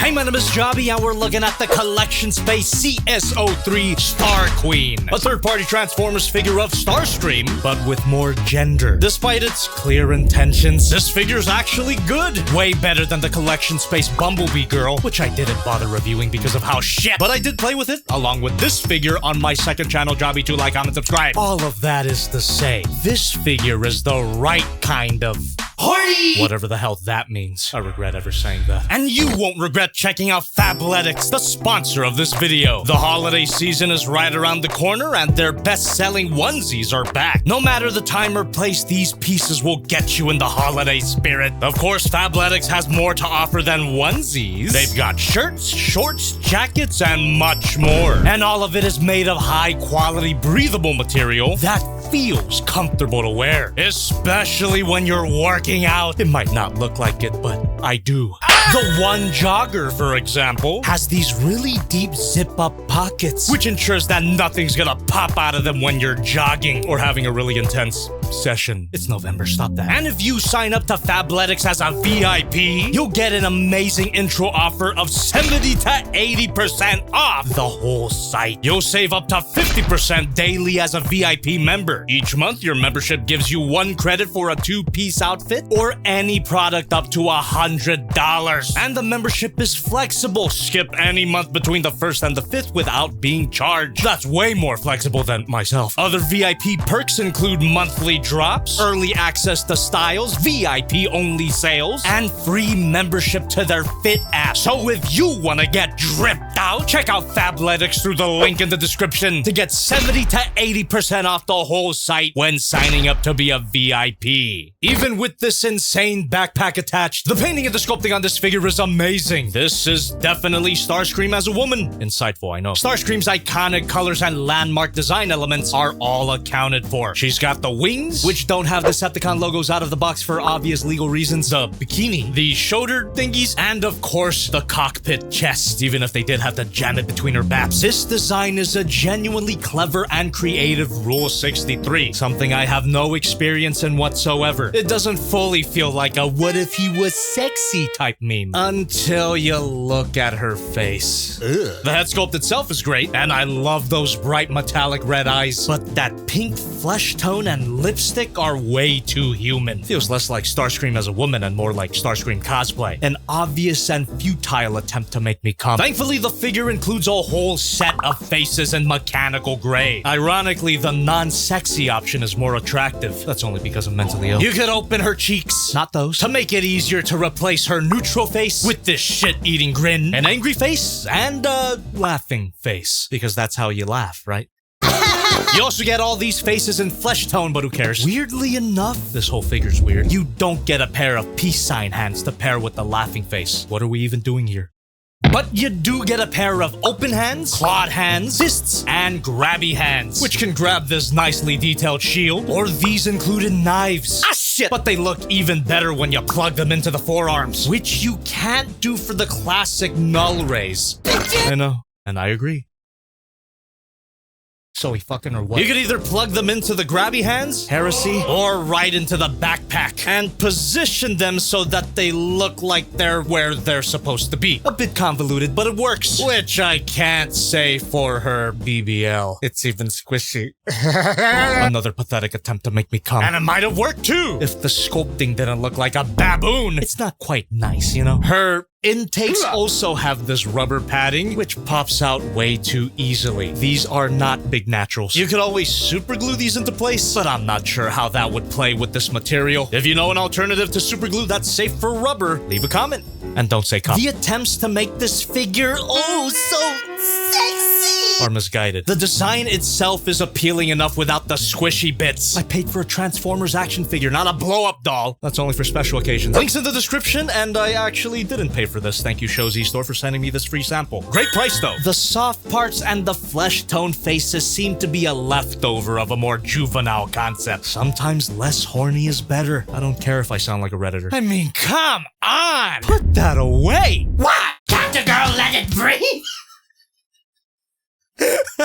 Hey, my name is Jobby, and we're looking at the Collection Space CS03 Star Queen, a third-party Transformers figure of Starscream, but with more gender. Despite its clear intentions, this figure's actually good. Way better than the Collection Space Bumblebee girl, which I didn't bother reviewing because of how shit. But I did play with it, along with this figure on my second channel, Jobby2, like, comment, subscribe. All of that is to say, this figure is the right kind of horny! Whatever the hell that means. I regret ever saying that. And you won't regret checking out Fabletics, the sponsor of this video. The holiday season is right around the corner, and their best-selling onesies are back. No matter the time or place, these pieces will get you in the holiday spirit. Of course, Fabletics has more to offer than onesies. They've got shirts, shorts, jackets, and much more. And all of it is made of high-quality, breathable material that feels comfortable to wear, especially when you're working out. It might not look like it, but I do. The one jogger, for example, has these really deep zip-up pockets, which ensures that nothing's gonna pop out of them when you're jogging or having a really intense session. It's November, stop that. And if you sign up to Fabletics as a VIP, you'll get an amazing intro offer of 70 to 80% off the whole site. You'll save up to 50% daily as a VIP member. Each month, your membership gives you 1 credit for a 2-piece outfit or any product up to $100. And the membership is flexible. Skip any month between the 1st and the 5th without being charged. That's way more flexible than myself. Other VIP perks include monthly drops, early access to styles, VIP-only sales, and free membership to their Fit app. So if you want to get dripped out, check out Fabletics through the link in the description to get 70 to 80% off the whole site when signing up to be a VIP. Even with this insane backpack attached, the painting and the sculpting on this figure is amazing. This is definitely Starscream as a woman. Insightful, I know. Starscream's iconic colors and landmark design elements are all accounted for. She's got the wings, which don't have Decepticon logos out of the box for obvious legal reasons, the bikini, the shoulder thingies, and of course, the cockpit chest, even if they did have to jam it between her baps. This design is a genuinely clever and creative Rule 63, something I have no experience in whatsoever. It doesn't fully feel like a what if he was sexy type meme until you look at her face. Ugh. The head sculpt itself is great, and I love those bright metallic red eyes, but that pink flesh tone and lipstick are way too human. Feels less like Starscream as a woman and more like Starscream cosplay. An obvious and futile attempt to make me come. Thankfully, the figure includes a whole set of faces in mechanical gray. Ironically, the non-sexy option is more attractive. That's only because I'm mentally ill. You could open her cheeks, not those, to make it easier to replace her neutral face with this shit-eating grin, an angry face, and a laughing face. Because that's how you laugh, right? You also get all these faces in flesh tone, but who cares? Weirdly enough, this whole figure's weird. You don't get a pair of peace sign hands to pair with the laughing face. What are we even doing here? But you do get a pair of open hands, clawed hands, fists, and grabby hands, which can grab this nicely detailed shield, or these included knives. Ah, shit! But they look even better when you plug them into the forearms, which you can't do for the classic null rays. I know, and I agree. So he fucking or what? You could either plug them into the grabby hands, heresy, or right into the backpack, and position them so that they look like they're where they're supposed to be. A bit convoluted, but it works. Which I can't say for her BBL. It's even squishy. Another pathetic attempt to make me come. And it might have worked too, if the sculpting didn't look like a baboon. It's not quite nice, you know? Her intakes also have this rubber padding, which pops out way too easily. These are not big naturals. You could always super glue these into place, but I'm not sure how that would play with this material. If you know an alternative to super glue that's safe for rubber, leave a comment. And don't say come. The attempts to make this figure so sexy are misguided. The design itself is appealing enough without the squishy bits. I paid for a Transformers action figure, not a blow-up doll. That's only for special occasions. Links in the description, and I actually didn't pay for this. Thank you, Shozy Store, for sending me this free sample. Great price, though. The soft parts and the flesh tone faces seem to be a leftover of a more juvenile concept. Sometimes less horny is better. I don't care if I sound like a Redditor. I mean, come on! Put that away! What? Captain Girl, let it breathe!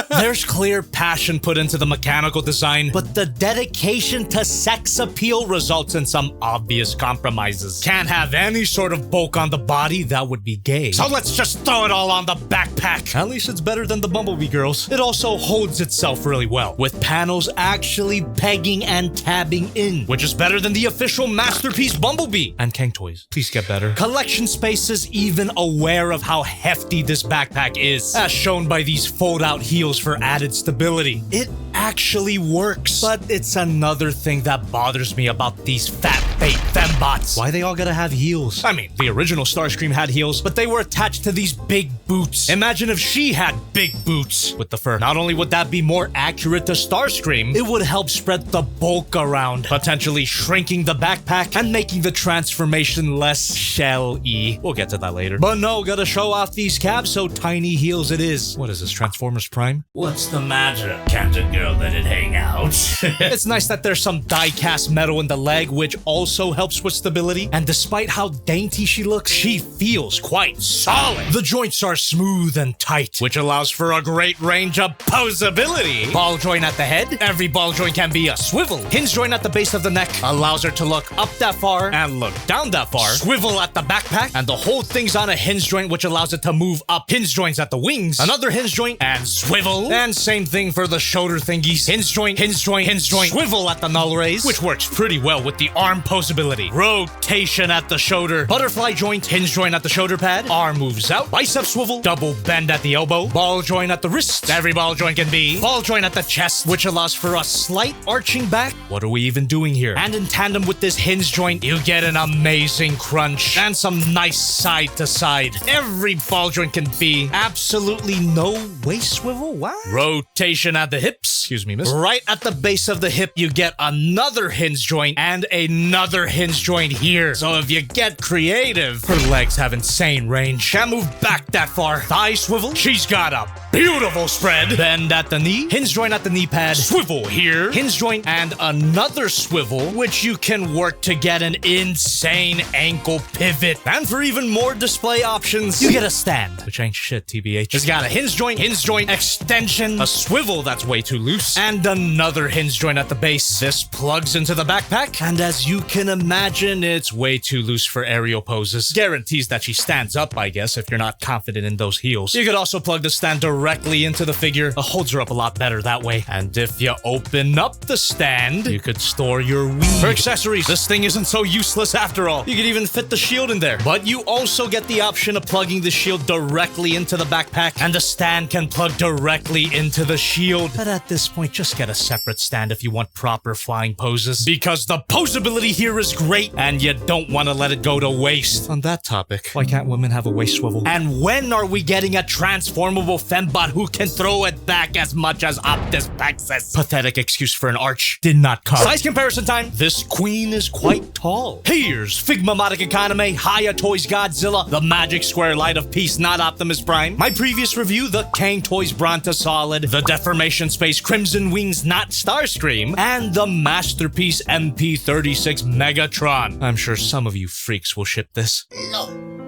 There's clear passion put into the mechanical design, but the dedication to sex appeal results in some obvious compromises. Can't have any sort of bulk on the body, that would be gay. So let's just throw it all on the backpack. At least it's better than the Bumblebee girls. It also holds itself really well, with panels actually pegging and tabbing in, which is better than the official Masterpiece Bumblebee. And Kang Toys, please get better. Collection Space is even aware of how hefty this backpack is, as shown by these fold-out heels for added stability. It actually works, but it's another thing that bothers me about these fat fake fembots. Why they all gotta have heels? I mean, the original Starscream had heels, but they were attached to these big boots. Imagine if she had big boots with the fur. Not only would that be more accurate to Starscream, it would help spread the bulk around, potentially shrinking the backpack and making the transformation less shell-y. We'll get to that later. But no, gotta show off these calves, so tiny heels it is. What is this, Transformers Prime? What's the matter? Can't a girl let it hang out? It's nice that there's some die-cast metal in the leg, which also helps with stability. And despite how dainty she looks, she feels quite solid. The joints are smooth and tight, which allows for a great range of poseability. Ball joint at the head. Every ball joint can be a swivel. Hinge joint at the base of the neck allows her to look up that far and look down that far. Swivel at the backpack, and the whole thing's on a hinge joint, which allows it to move up. Hinge joints at the wings, another hinge joint, and swivel. And same thing for the shoulder thingies. Hinge joint, hinge joint, hinge joint. Swivel at the null rays, which works pretty well with the arm poseability. Rotation at the shoulder. Butterfly joint, hinge joint at the shoulder pad. Arm moves out. Bicep swivel. Double bend at the elbow. Ball joint at the wrist. Every ball joint can be. Ball joint at the chest, which allows for a slight arching back. What are we even doing here? And in tandem with this hinge joint, you get an amazing crunch and some nice side to side. Every ball joint can be. Absolutely no waist swivel. What? Rotation at the hips. Excuse me, miss. Right at the base of the hip, you get another hinge joint and another hinge joint here. So if you get creative, her legs have insane range. Can't move back that far. Thigh swivel. She's got a beautiful spread. Bend at the knee. Hinge joint at the knee pad. Swivel here. Hinge joint and another swivel, which you can work to get an insane ankle pivot. And for even more display options, you get a stand, which ain't shit, TBH. It's got a hinge joint, extension, a swivel that's way too loose, and another hinge joint at the base. This plugs into the backpack, and as you can imagine, it's way too loose for aerial poses. Guarantees that she stands up, I guess, if you're not confident in those heels. You could also plug the stand directly into the figure. It holds her up a lot better that way. And if you open up the stand, you could store your Wii. For accessories, this thing isn't so useless after all. You could even fit the shield in there. But you also get the option of plugging the shield directly into the backpack, and the stand can plug directly into the shield. But at this point, just get a separate stand if you want proper flying poses, because the poseability here is great, and you don't want to let it go to waste. On that topic, why can't women have a waist swivel? And when are we getting a transformable fembot who can throw it back as much as Optus Pexis? Pathetic excuse for an arch did not come. Size comparison time. This queen is quite tall. Here's Figma Modic Economy, Haya Toys Godzilla, the Magic Square Light of Peace, not Optimus Prime. My previous review, the Kang Toys Bronta Solid, the Deformation Space Crimson Wings, not Starscream, and the Masterpiece MP36 Megatron. I'm sure some of you freaks will ship this. No,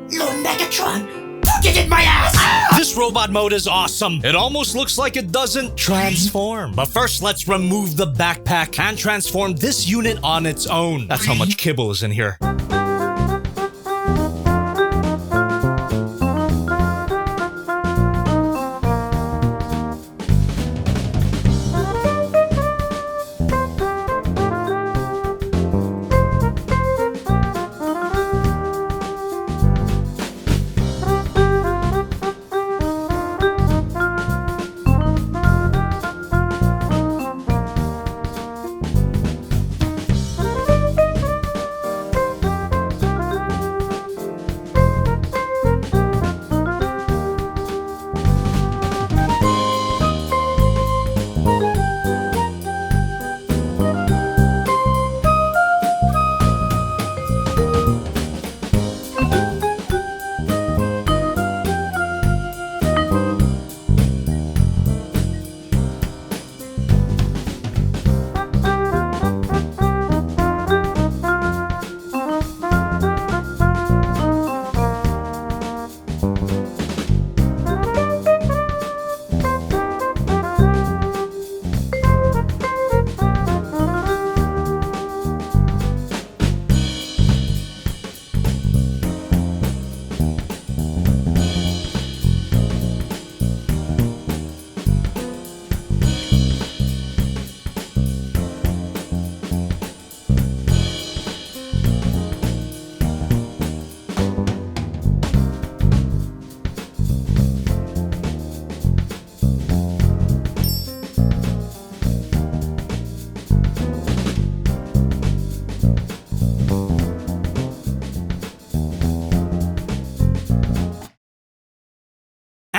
Megatron. Get in my ass! Ah! This robot mode is awesome. It almost looks like it doesn't transform. But first, let's remove the backpack and transform this unit on its own. That's how much kibble is in here.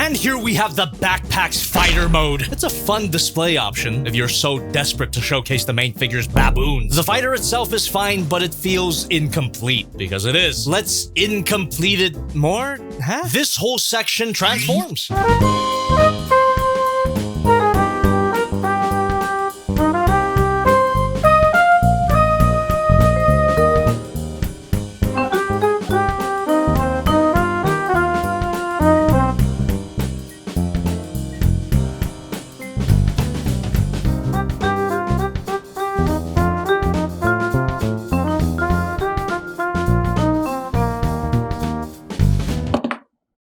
And here we have the Backpack's Fighter Mode. It's a fun display option if you're so desperate to showcase the main figure's baboons. The fighter itself is fine, but it feels incomplete, because it is. Let's incomplete it more? Huh? This whole section transforms.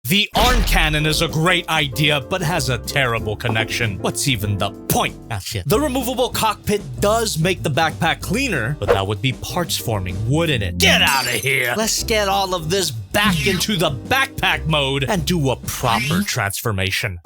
The arm cannon is a great idea, but has a terrible connection. What's even the point? Ah, shit. The removable cockpit does make the backpack cleaner, but that would be parts forming, wouldn't it? Get out of here! Let's get all of this back into the backpack mode and do a proper transformation.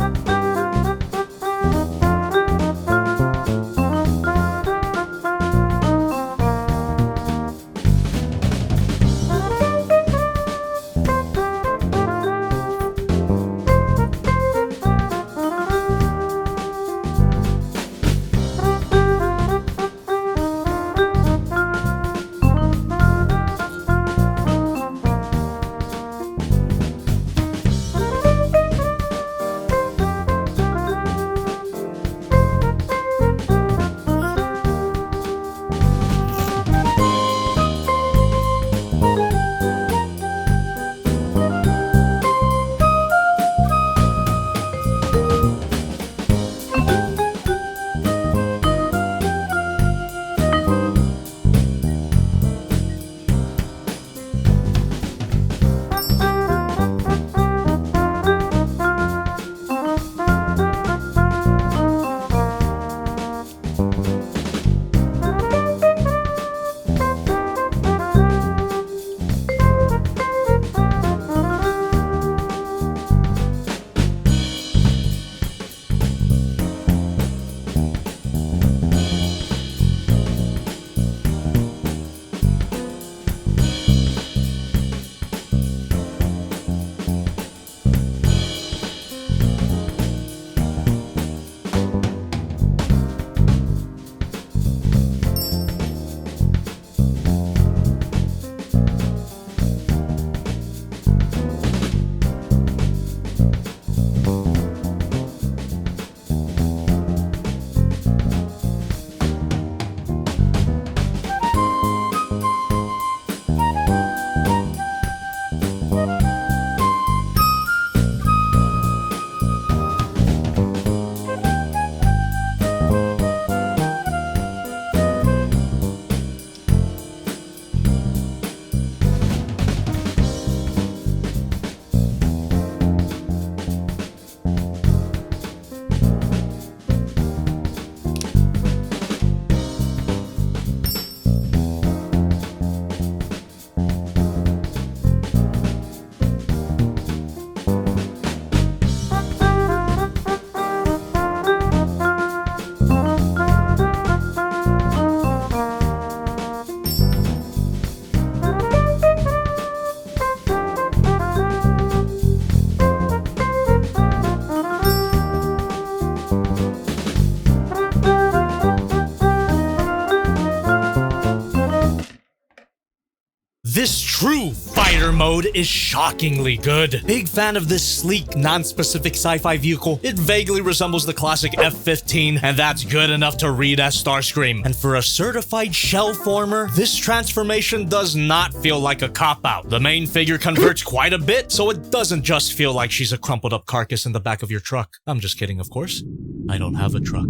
This true fighter mode is shockingly good. Big fan of this sleek, non-specific sci-fi vehicle. It vaguely resembles the classic F-15, and that's good enough to read as Starscream. And for a certified shell former, this transformation does not feel like a cop-out. The main figure converts quite a bit, so it doesn't just feel like she's a crumpled up carcass in the back of your truck. I'm just kidding, of course. I don't have a truck.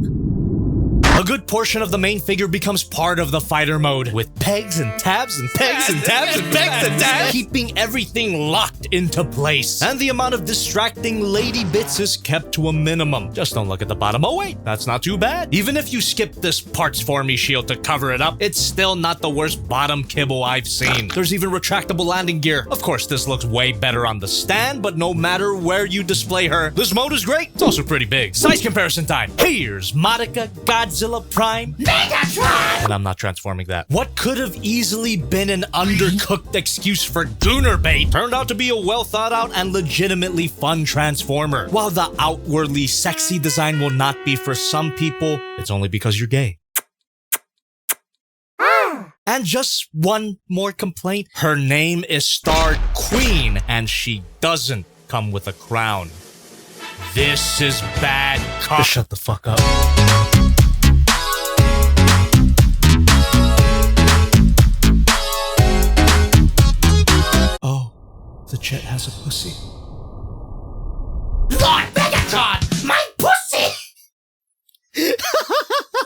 A good portion of the main figure becomes part of the fighter mode, with pegs and tabs and pegs and tabs and pegs and tabs, keeping everything locked into place. And the amount of distracting lady bits is kept to a minimum. Just don't look at the bottom. Oh wait, that's not too bad. Even if you skip this parts for me shield to cover it up, it's still not the worst bottom kibble I've seen. There's even retractable landing gear. Of course, this looks way better on the stand, but no matter where you display her, this mode is great. It's also pretty big. Size comparison time. Here's Monica, Godzilla, Godzilla Prime? Megatron! And I'm not transforming that. What could have easily been an undercooked excuse for Gooner bait turned out to be a well thought out and legitimately fun transformer. While the outwardly sexy design will not be for some people, it's only because you're gay. And just one more complaint. Her name is Star Queen, and she doesn't come with a crown. This is bad cop. Shut the fuck up. Oh, the jet has a pussy.